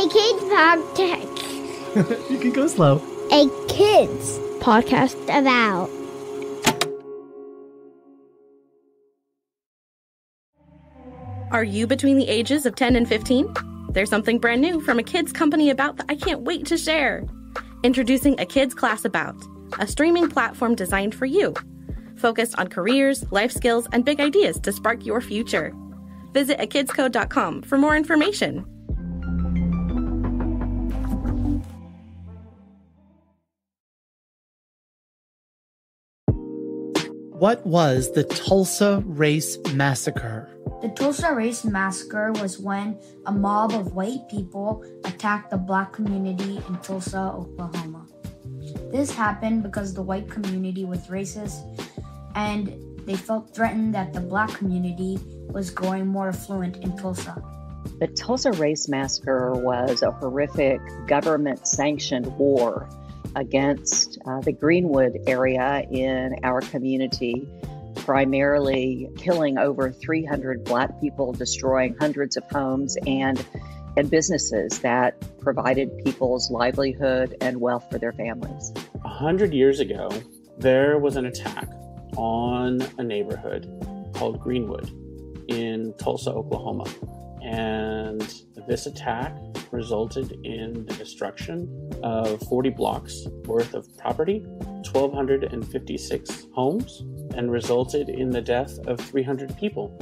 A kids podcast. You can go slow. A kids podcast about. Are you between the ages of 10 and 15? There's something brand new from a kids company about that I can't wait to share. Introducing A Kids Class About, a streaming platform designed for you, focused on careers, life skills, and big ideas to spark your future. Visit akidscode.com for more information. What was the Tulsa Race Massacre? The Tulsa Race Massacre was when a mob of white people attacked the black community in Tulsa, Oklahoma. This happened because the white community was racist and they felt threatened that the black community was growing more affluent in Tulsa. The Tulsa Race Massacre was a horrific government-sanctioned war against the Greenwood area in our community, primarily killing over 300 Black people, destroying hundreds of homes and businesses that provided people's livelihood and wealth for their families. 100 years ago, there was an attack on a neighborhood called Greenwood in Tulsa, Oklahoma. And this attack resulted in the destruction of 40 blocks worth of property, 1,256 homes, and resulted in the death of 300 people.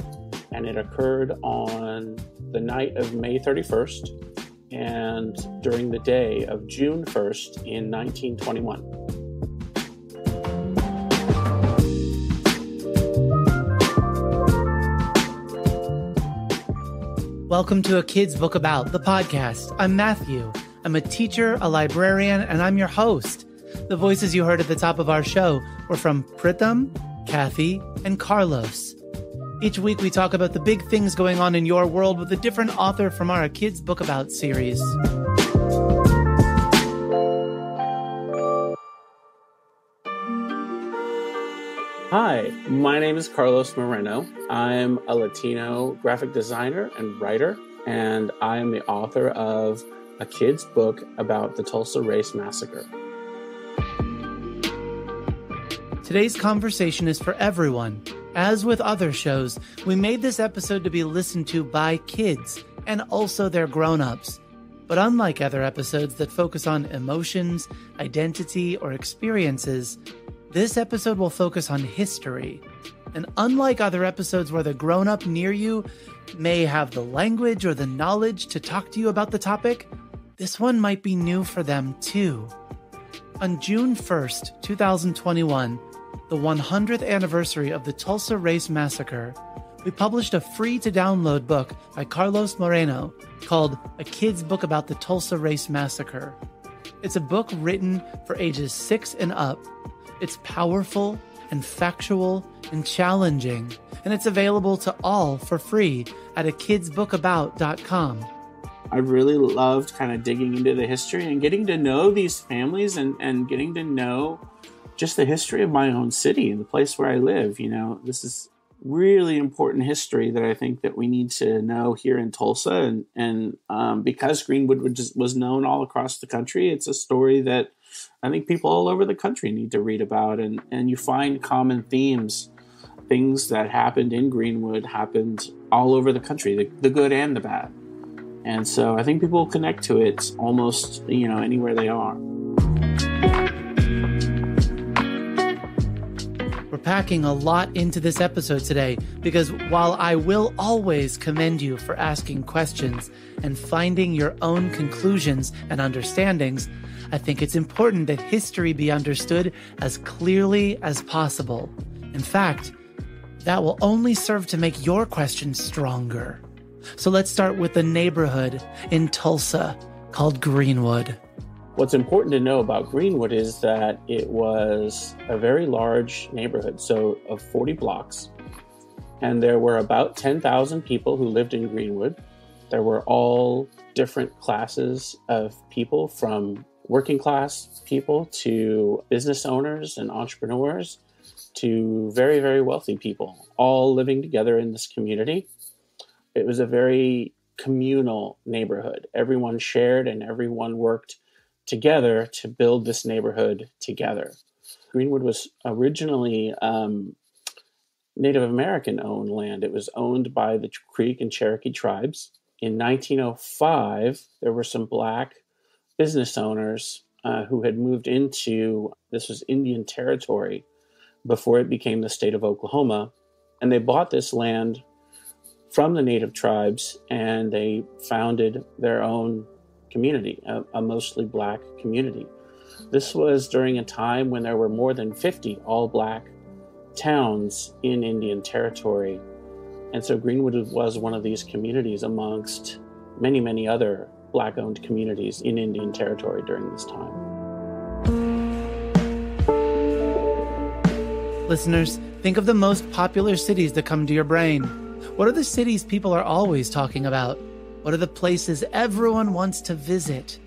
And it occurred on the night of May 31st and during the day of June 1st in 1921. Welcome to A Kid's Book About, the podcast. I'm Matthew. I'm a teacher, a librarian, and I'm your host. The voices you heard at the top of our show were from Pritham, Kathy, and Carlos. Each week we talk about the big things going on in your world with a different author from our A Kid's Book About series. Hi, my name is Carlos Moreno. I'm a Latino graphic designer and writer, and I am the author of a kid's book about the Tulsa Race Massacre. Today's conversation is for everyone. As with other shows, we made this episode to be listened to by kids and also their grown-ups. But unlike other episodes that focus on emotions, identity, or experiences, this episode will focus on history. And unlike other episodes where the grown-up near you may have the language or the knowledge to talk to you about the topic, this one might be new for them too. On June 1st, 2021, the 100th anniversary of the Tulsa Race Massacre, we published a free-to-download book by Carlos Moreno called A Kid's Book About the Tulsa Race Massacre. It's a book written for ages 6 and up. It's powerful and factual and challenging, and it's available to all for free at akidsbookabout.com. I really loved kind of digging into the history and getting to know these families and getting to know just the history of my own city and the place where I live. You know, this is really important history that I think that we need to know here in Tulsa. And because Greenwood was known all across the country, it's a story that I think people all over the country need to read about. And you find common themes. Things that happened in Greenwood happened all over the country, the good and the bad. And so I think people will connect to it almost, anywhere they are. We're packing a lot into this episode today because while I will always commend you for asking questions and finding your own conclusions and understandings, I think it's important that history be understood as clearly as possible. In fact, that will only serve to make your questions stronger. So let's start with the neighborhood in Tulsa called Greenwood. What's important to know about Greenwood is that it was a very large neighborhood, so of 40 blocks. And there were about 10,000 people who lived in Greenwood. There were all different classes of people, from working class people to business owners and entrepreneurs to very, very wealthy people, all living together in this community. It was a very communal neighborhood. Everyone shared and everyone worked together to build this neighborhood together. Greenwood was originally Native American owned land. It was owned by the Creek and Cherokee tribes. In 1905, there were some Black business owners who had moved into, this was Indian Territory before it became the state of Oklahoma. And they bought this land from the Native tribes and they founded their own community, a mostly Black community. This was during a time when there were more than 50 all-Black towns in Indian Territory. And so Greenwood was one of these communities amongst many, many other Black-owned communities in Indian Territory during this time. Listeners, think of the most popular cities that come to your brain. What are the cities people are always talking about? What are the places everyone wants to visit?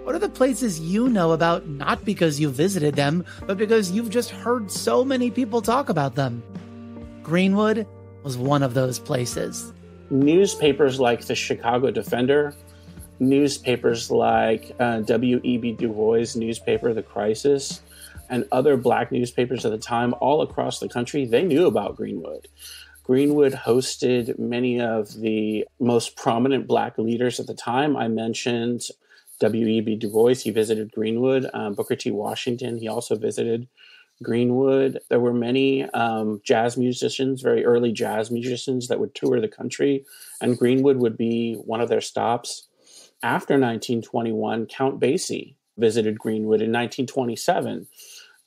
What are the places you know about not because you visited them, but because you've just heard so many people talk about them? Greenwood was one of those places. Newspapers like the Chicago Defender, newspapers like W.E.B. Du Bois' newspaper, The Crisis, and other Black newspapers at the time all across the country, they knew about Greenwood. Greenwood hosted many of the most prominent Black leaders at the time. I mentioned W.E.B. Du Bois. He visited Greenwood. Booker T. Washington, he also visited Greenwood. There were many jazz musicians, very early jazz musicians that would tour the country, and Greenwood would be one of their stops. After 1921, Count Basie visited Greenwood in 1927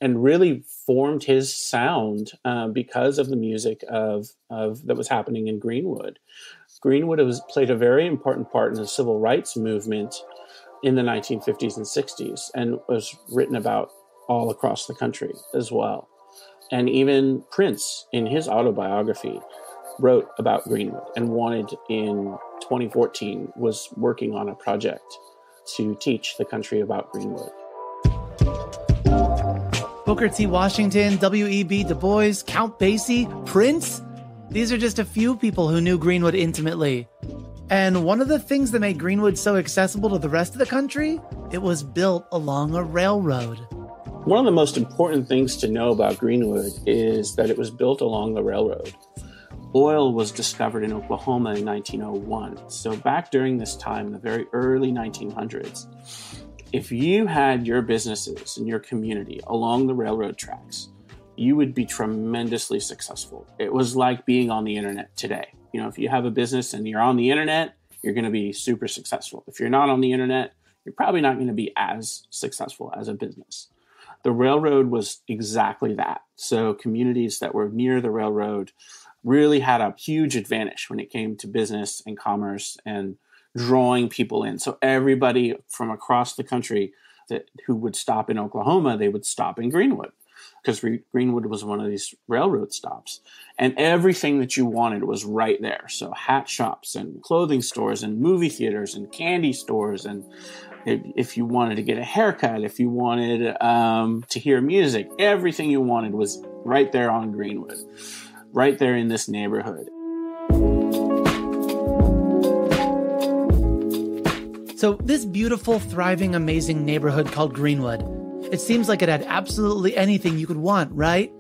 and really formed his sound because of the music of that was happening in Greenwood. Greenwood played a very important part in the civil rights movement in the 1950s and 60s and was written about all across the country as well. And even Prince, in his autobiography, wrote about Greenwood and wanted in 2014, was working on a project to teach the country about Greenwood. Booker T. Washington, W.E.B. Du Bois, Count Basie, Prince. These are just a few people who knew Greenwood intimately. And one of the things that made Greenwood so accessible to the rest of the country, it was built along a railroad. One of the most important things to know about Greenwood is that it was built along the railroad. Oil was discovered in Oklahoma in 1901. So back during this time, in the very early 1900s, if you had your businesses in your community along the railroad tracks, you would be tremendously successful. It was like being on the internet today. You know, if you have a business and you're on the internet, you're going to be super successful. If you're not on the internet, you're probably not going to be as successful as a business. The railroad was exactly that. So communities that were near the railroad really had a huge advantage when it came to business and commerce and drawing people in. So everybody from across the country who would stop in Oklahoma, they would stop in Greenwood because Greenwood was one of these railroad stops. And everything that you wanted was right there. So hat shops and clothing stores and movie theaters and candy stores. And if you wanted to get a haircut, if you wanted to hear music, everything you wanted was right there on Greenwood, right there in this neighborhood. So this beautiful, thriving, amazing neighborhood called Greenwood, it seems like it had absolutely anything you could want, right?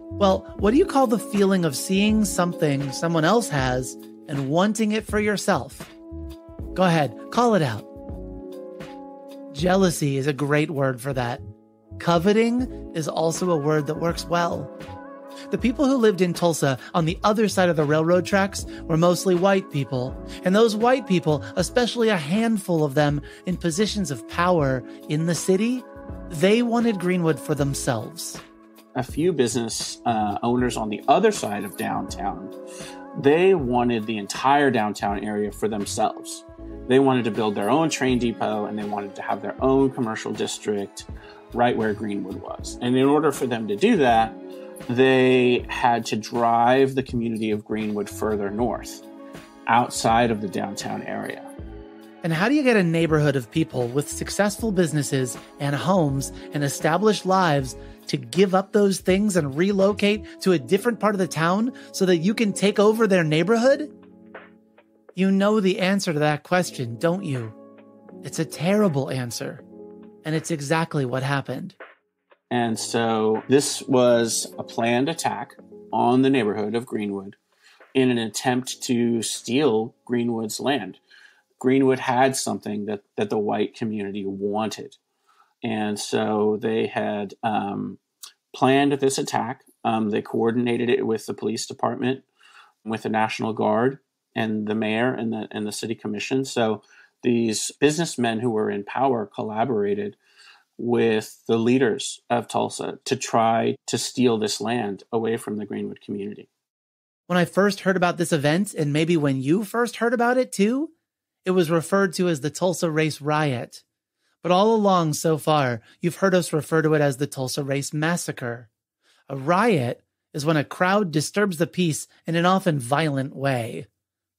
Well, what do you call the feeling of seeing something someone else has and wanting it for yourself? Go ahead, call it out. Jealousy is a great word for that. Coveting is also a word that works well. The people who lived in Tulsa on the other side of the railroad tracks were mostly white people. And those white people, especially a handful of them in positions of power in the city, they wanted Greenwood for themselves. A few business owners on the other side of downtown, they wanted the entire downtown area for themselves. They wanted to build their own train depot and they wanted to have their own commercial district right where Greenwood was. And in order for them to do that, they had to drive the community of Greenwood further north, outside of the downtown area. And how do you get a neighborhood of people with successful businesses and homes and established lives to give up those things and relocate to a different part of the town so that you can take over their neighborhood? You know the answer to that question, don't you? It's a terrible answer. And it's exactly what happened. And so this was a planned attack on the neighborhood of Greenwood in an attempt to steal Greenwood's land. Greenwood had something that the white community wanted. And so they had planned this attack. They coordinated it with the police department, with the National Guard, and the mayor and the city commission. So these businessmen who were in power collaborated with the leaders of Tulsa to try to steal this land away from the Greenwood community. When I first heard about this event, and maybe when you first heard about it too, it was referred to as the Tulsa Race Riot. But all along so far, you've heard us refer to it as the Tulsa Race Massacre. A riot is when a crowd disturbs the peace in an often violent way.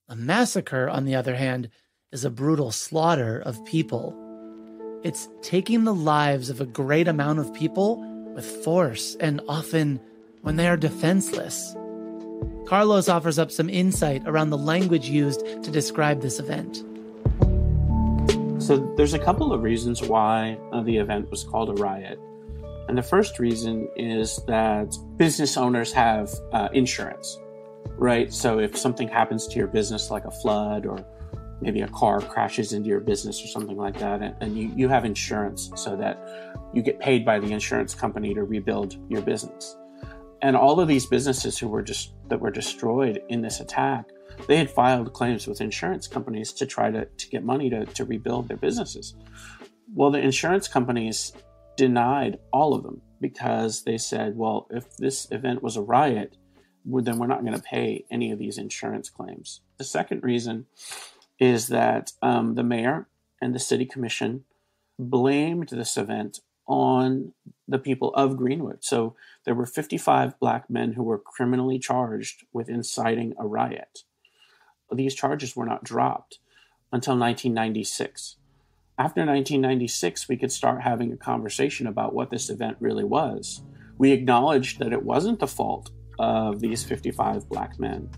A massacre, on the other hand, is a brutal slaughter of people. It's taking the lives of a great amount of people with force, and often when they are defenseless. Carlos offers up some insight around the language used to describe this event. So there's a couple of reasons why the event was called a riot. And the first reason is that business owners have insurance, right? So if something happens to your business, like a flood or maybe a car crashes into your business or something like that, and you have insurance so that you get paid by the insurance company to rebuild your business. And all of these businesses that were destroyed in this attack, they had filed claims with insurance companies to try to get money to rebuild their businesses. Well, the insurance companies denied all of them because they said, well, if this event was a riot, then we're not going to pay any of these insurance claims. The second reason is that the mayor and the city commission blamed this event on the people of Greenwood. So there were 55 black men who were criminally charged with inciting a riot. These charges were not dropped until 1996. After 1996, we could start having a conversation about what this event really was. We acknowledged that it wasn't the fault of these 55 black men.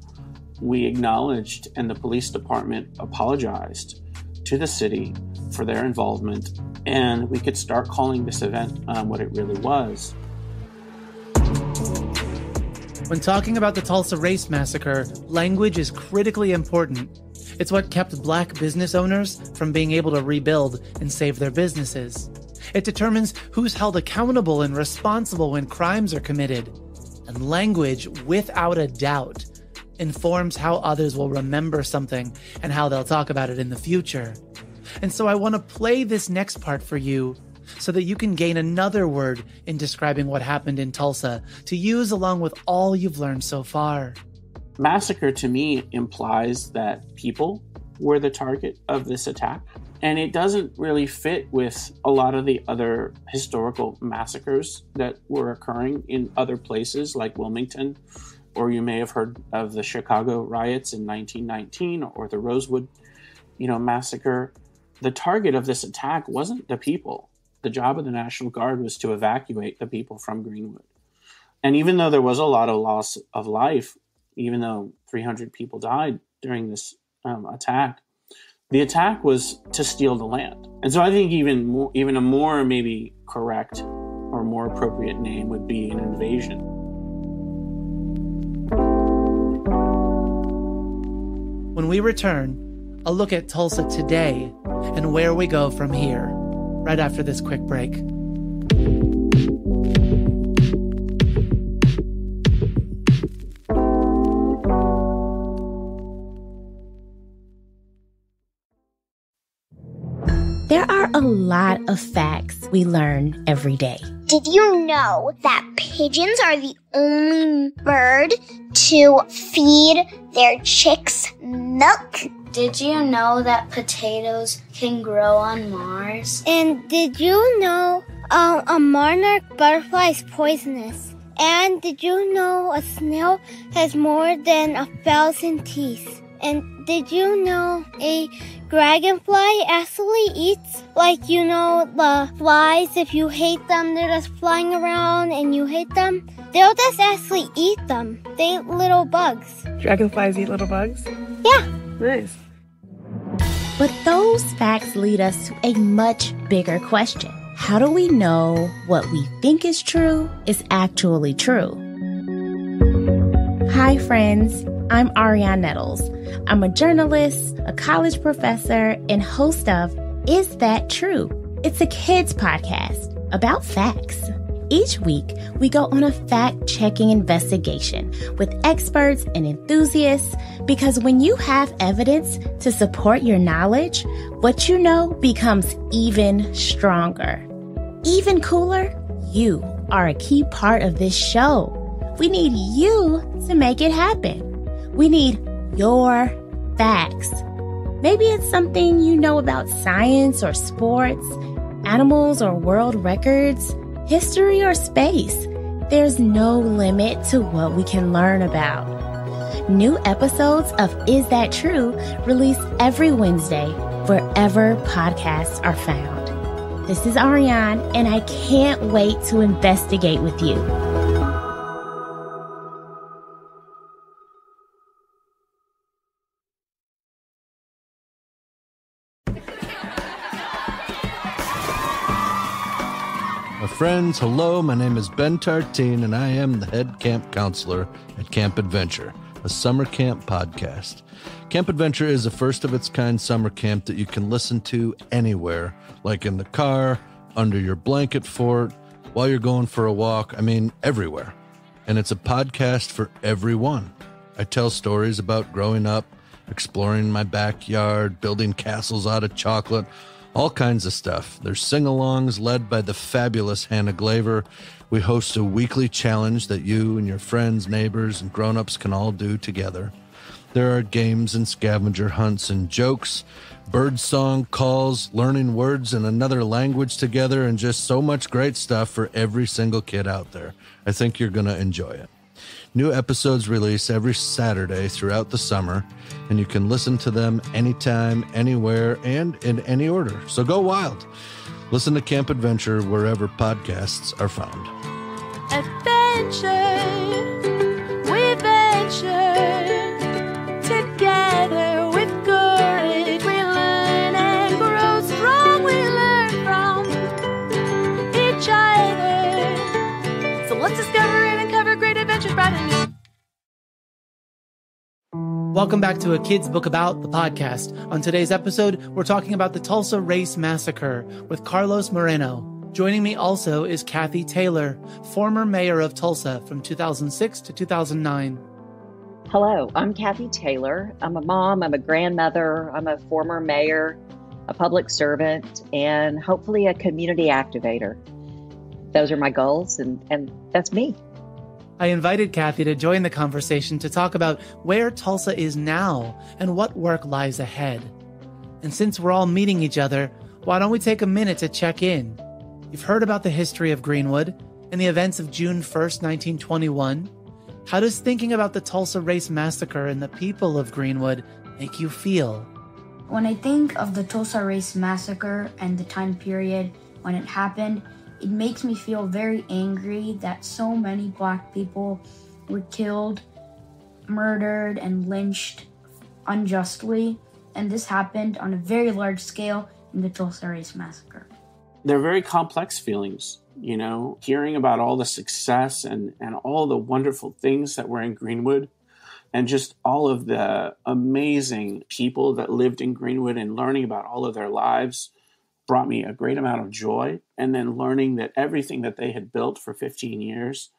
We acknowledged, and the police department apologized to the city for their involvement, and we could start calling this event what it really was. When talking about the Tulsa Race Massacre, language is critically important. It's what kept black business owners from being able to rebuild and save their businesses. It determines who's held accountable and responsible when crimes are committed. And language, without a doubt, informs how others will remember something and how they'll talk about it in the future. And so I want to play this next part for you so that you can gain another word in describing what happened in Tulsa to use along with all you've learned so far. Massacre to me implies that people were the target of this attack. And it doesn't really fit with a lot of the other historical massacres that were occurring in other places like Wilmington, or you may have heard of the Chicago riots in 1919 or the Rosewood, massacre. The target of this attack wasn't the people. The job of the National Guard was to evacuate the people from Greenwood. And even though there was a lot of loss of life, even though 300 people died during this attack, the attack was to steal the land. And so I think even a more maybe correct or more appropriate name would be an invasion. When we return, a look at Tulsa today and where we go from here, right after this quick break. There are a lot of facts we learn every day. Did you know that pigeons are the only bird to feed their chicks milk? Did you know that potatoes can grow on Mars? And did you know a monarch butterfly is poisonous? And did you know a snail has more than 1,000 teeth? And did you know a dragonfly actually eats, the flies, if you hate them, they're just flying around and you hate them, they'll just actually eat them. They eat little bugs. Dragonflies eat little bugs? Yeah. Nice. But those facts lead us to a much bigger question. How do we know what we think is true is actually true? Hi, friends. I'm Ariane Nettles. I'm a journalist, a college professor, and host of Is That True? It's a kids podcast about facts. Each week, we go on a fact-checking investigation with experts and enthusiasts because when you have evidence to support your knowledge, what you know becomes even stronger. Even cooler, you are a key part of this show. We need you to make it happen. We need your facts. Maybe it's something you know about science or sports, animals or world records, history or space. There's no limit to what we can learn about. New episodes of Is That True release every Wednesday wherever podcasts are found. This is Ariane, and I can't wait to investigate with you. Friends, hello, my name is Ben Tartine, and I am the head camp counselor at Camp Adventure, a summer camp podcast. Camp Adventure is a first-of-its-kind summer camp that you can listen to anywhere, like in the car, under your blanket fort, while you're going for a walk, everywhere. And it's a podcast for everyone. I tell stories about growing up, exploring my backyard, building castles out of chocolate, all kinds of stuff. There's sing-alongs led by the fabulous Hannah Glaver. We host a weekly challenge that you and your friends, neighbors, and grown-ups can all do together. There are games and scavenger hunts and jokes, birdsong calls, learning words in another language together, and just so much great stuff for every single kid out there. I think you're going to enjoy it. New episodes release every Saturday throughout the summer, and you can listen to them anytime, anywhere, and in any order. So go wild. Listen to Camp Adventure wherever podcasts are found. Adventure, we venture together with courage. We learn and grow strong. We learn from each other. So let's discover and uncover great adventures bright and new. Welcome back to A Kid's Book About, the podcast. On today's episode, we're talking about the Tulsa Race Massacre with Carlos Moreno. Joining me also is Kathy Taylor, former mayor of Tulsa from 2006 to 2009. Hello, I'm Kathy Taylor. I'm a mom, I'm a grandmother, I'm a former mayor, a public servant, and hopefully a community activator. Those are my goals, and that's me. I invited Kathy to join the conversation to talk about where Tulsa is now and what work lies ahead. And since we're all meeting each other, why don't we take a minute to check in? You've heard about the history of Greenwood and the events of June 1st, 1921. How does thinking about the Tulsa Race Massacre and the people of Greenwood make you feel? When I think of the Tulsa Race Massacre and the time period when it happened, it makes me feel very angry that so many Black people were killed, murdered, and lynched unjustly. And this happened on a very large scale in the Tulsa Race Massacre. They're very complex feelings, hearing about all the success and all the wonderful things that were in Greenwood and just all of the amazing people that lived in Greenwood and learning about all of their lives brought me a great amount of joy. And then learning that everything that they had built for 15 years,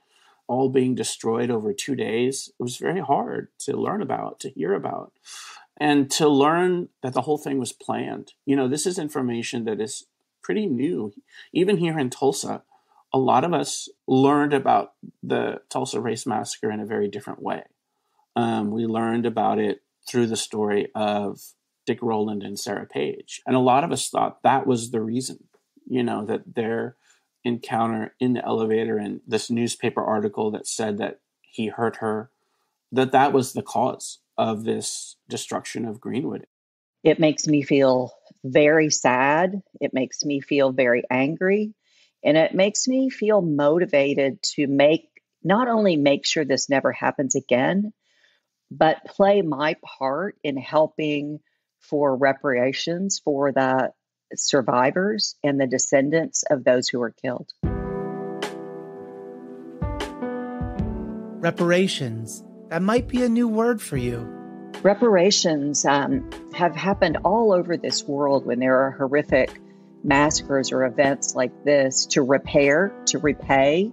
all being destroyed over 2 days, it was very hard to learn about, to hear about, and to learn that the whole thing was planned. This is information that is pretty new. Even here in Tulsa, a lot of us learned about the Tulsa Race Massacre in a very different way. We learned about it through the story of Dick Rowland and Sarah Page. And a lot of us thought that was the reason, that their encounter in the elevator and this newspaper article that said that he hurt her, that was the cause of this destruction of Greenwood. It makes me feel very sad. It makes me feel very angry. And it makes me feel motivated to not only make sure this never happens again, but play my part in helping for reparations for the survivors and the descendants of those who were killed. Reparations. That might be a new word for you. Reparations have happened all over this world when there are horrific massacres or events like this to repair, to repay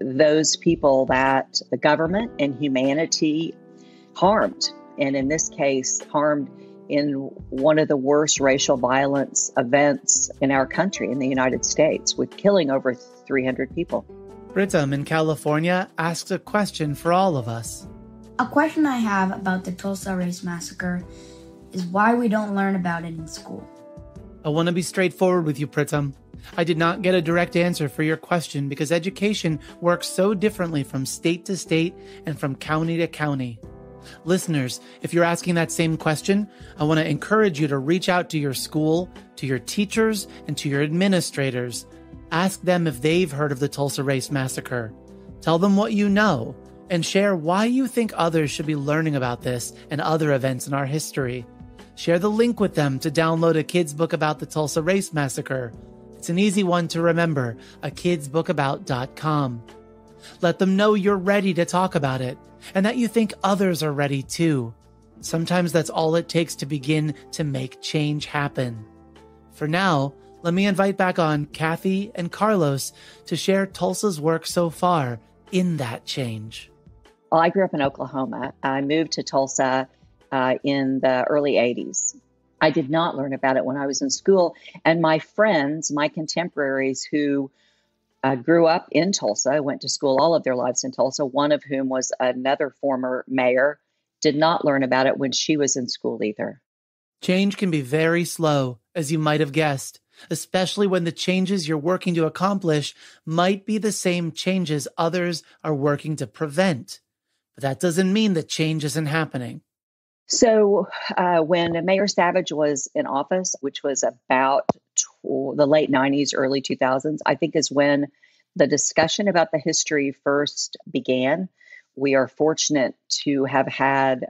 those people that the government and humanity harmed. And in this case, harmed in one of the worst racial violence events in our country, in the United States, with killing over 300 people. Britam in California asks a question for all of us. A question I have about the Tulsa Race Massacre is why we don't learn about it in school. I want to be straightforward with you, Pritam. I did not get a direct answer for your question because education works so differently from state to state and from county to county. Listeners, if you're asking that same question, I want to encourage you to reach out to your school, to your teachers, and to your administrators. Ask them if they've heard of the Tulsa Race Massacre. Tell them what you know, and share why you think others should be learning about this and other events in our history. Share the link with them to download a kid's book about the Tulsa Race Massacre. It's an easy one to remember, akidsbookabout.com. Let them know you're ready to talk about it, and that you think others are ready too. Sometimes that's all it takes to begin to make change happen. For now, let me invite back on Kathy and Carlos to share Tulsa's work so far in that change. Well, I grew up in Oklahoma. I moved to Tulsa in the early 80s. I did not learn about it when I was in school. And my friends, my contemporaries who grew up in Tulsa, went to school all of their lives in Tulsa, one of whom was another former mayor, did not learn about it when she was in school either. Change can be very slow, as you might have guessed, especially when the changes you're working to accomplish might be the same changes others are working to prevent. But that doesn't mean that change isn't happening. So when Mayor Savage was in office, which was about the late 90s, early 2000s, I think is when the discussion about the history first began. We are fortunate to have had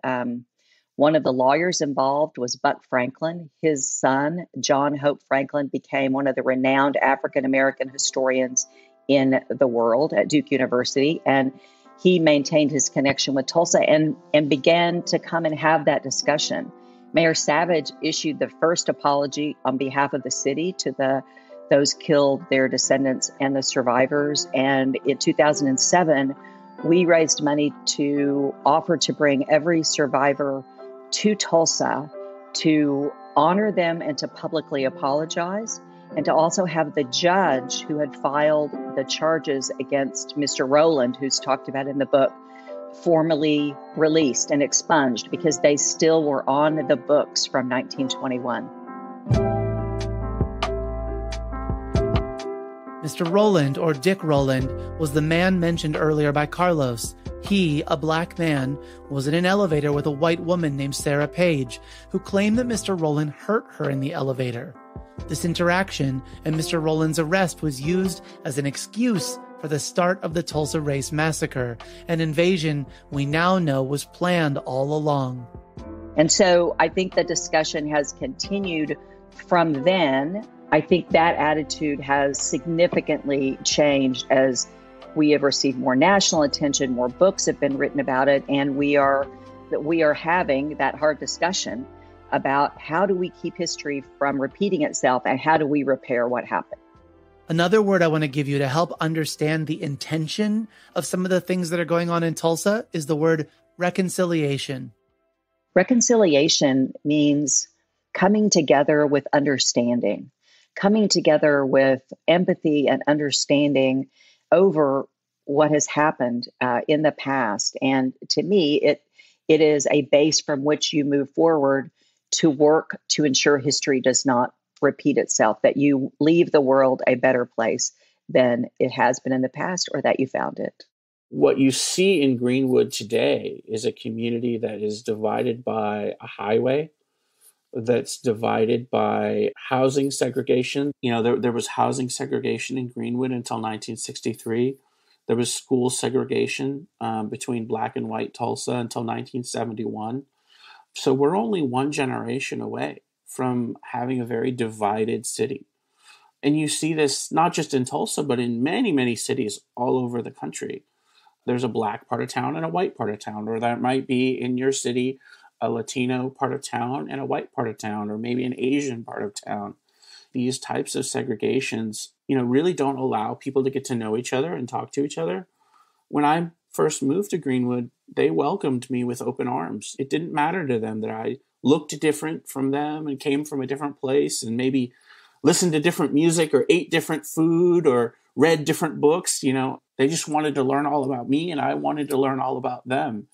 one of the lawyers involved was Buck Franklin. His son, John Hope Franklin, became one of the renowned African-American historians in the world at Duke University. And he maintained his connection with Tulsa and began to come and have that discussion. Mayor Savage issued the first apology on behalf of the city to those killed, their descendants, and the survivors. And in 2007, we raised money to offer to bring every survivor to Tulsa to honor them and to publicly apologize, and to also have the judge who had filed the charges against Mr. Rowland, who's talked about in the book, formally released and expunged because they still were on the books from 1921. Mr. Rowland, or Dick Rowland, was the man mentioned earlier by Carlos. He, a black man, was in an elevator with a white woman named Sarah Page, who claimed that Mr. Rowland hurt her in the elevator. This interaction and Mr. Rowland's arrest was used as an excuse for the start of the Tulsa Race Massacre, an invasion we now know was planned all along. And so I think the discussion has continued from then. I think that attitude has significantly changed as we have received more national attention, more books have been written about it, and we are having that hard discussion about how do we keep history from repeating itself and how do we repair what happened. Another word I want to give you to help understand the intention of some of the things that are going on in Tulsa is the word reconciliation. Reconciliation means coming together with understanding, coming together with empathy and understanding over what has happened in the past. And to me, it is a base from which you move forward to work to ensure history does not repeat itself, that you leave the world a better place than it has been in the past or that you found it. What you see in Greenwood today is a community that is divided by a highway, that's divided by housing segregation. You know, there was housing segregation in Greenwood until 1963. There was school segregation between black and white Tulsa until 1971. So we're only one generation away from having a very divided city. And you see this not just in Tulsa, but in many, many cities all over the country. There's a black part of town and a white part of town, or there might be in your city a Latino part of town and a white part of town, or maybe an Asian part of town. These types of segregations, really don't allow people to get to know each other and talk to each other. When I first moved to Greenwood, they welcomed me with open arms. It didn't matter to them that I looked different from them and came from a different place and maybe listened to different music or ate different food or read different books. They just wanted to learn all about me, and I wanted to learn all about them.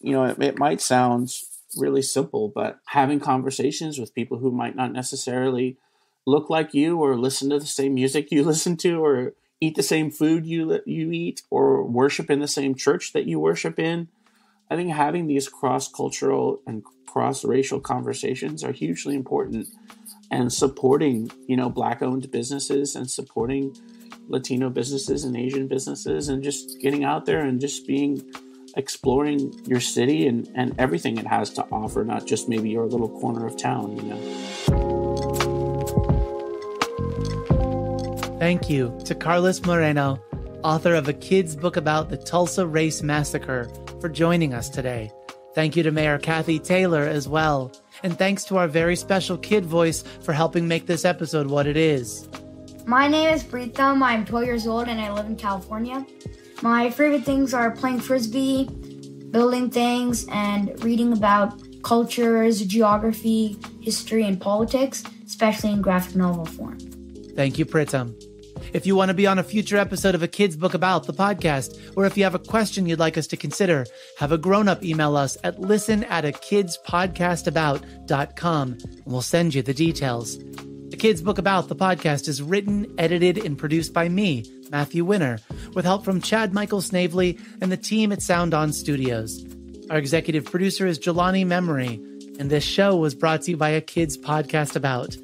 It might sound really simple, but having conversations with people who might not necessarily look like you or listen to the same music you listen to or eat the same food you eat or worship in the same church that you worship in. I think having these cross-cultural and cross-racial conversations are hugely important, and supporting, Black-owned businesses and supporting Latino businesses and Asian businesses, and just getting out there and just exploring your city and everything it has to offer, not just maybe your little corner of town, Thank you to Carlos Moreno, author of a kid's book about the Tulsa Race Massacre, for joining us today. Thank you to Mayor Kathy Taylor as well. And thanks to our very special kid voice for helping make this episode what it is. My name is Pritham. I'm 12 years old and I live in California. My favorite things are playing Frisbee, building things, and reading about cultures, geography, history, and politics, especially in graphic novel form. Thank you, Pritham. If you want to be on a future episode of A Kid's Book About the podcast, or if you have a question you'd like us to consider, have a grown-up email us at listen@akidspodcastabout.com, and we'll send you the details. A Kid's Book About the podcast is written, edited, and produced by me, Matthew Winner, with help from Chad Michael Snavely and the team at Sound On Studios. Our executive producer is Jelani Memory, and this show was brought to you by A Kid's Podcast About.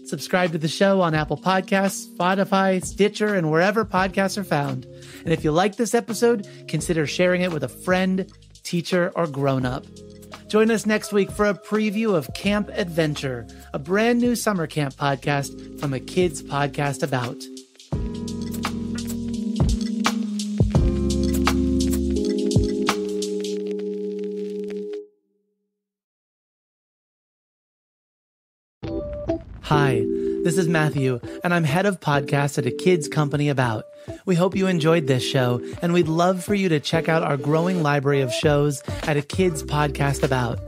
Subscribe to the show on Apple Podcasts, Spotify, Stitcher, and wherever podcasts are found. And if you like this episode, consider sharing it with a friend, teacher, or grown-up. Join us next week for a preview of Camp Adventure, a brand new summer camp podcast from A Kid's Podcast About. Hi, this is Matthew, and I'm head of podcasts at A Kid's Company About. We hope you enjoyed this show, and we'd love for you to check out our growing library of shows at A Kid's Podcast About.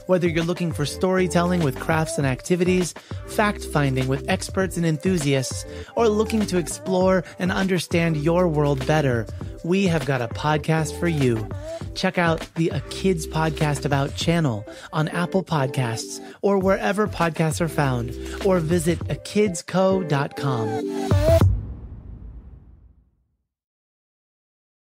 Whether you're looking for storytelling with crafts and activities, fact-finding with experts and enthusiasts, or looking to explore and understand your world better, we have got a podcast for you. Check out the A Kid's Podcast About channel on Apple Podcasts or wherever podcasts are found, or visit akidsco.com.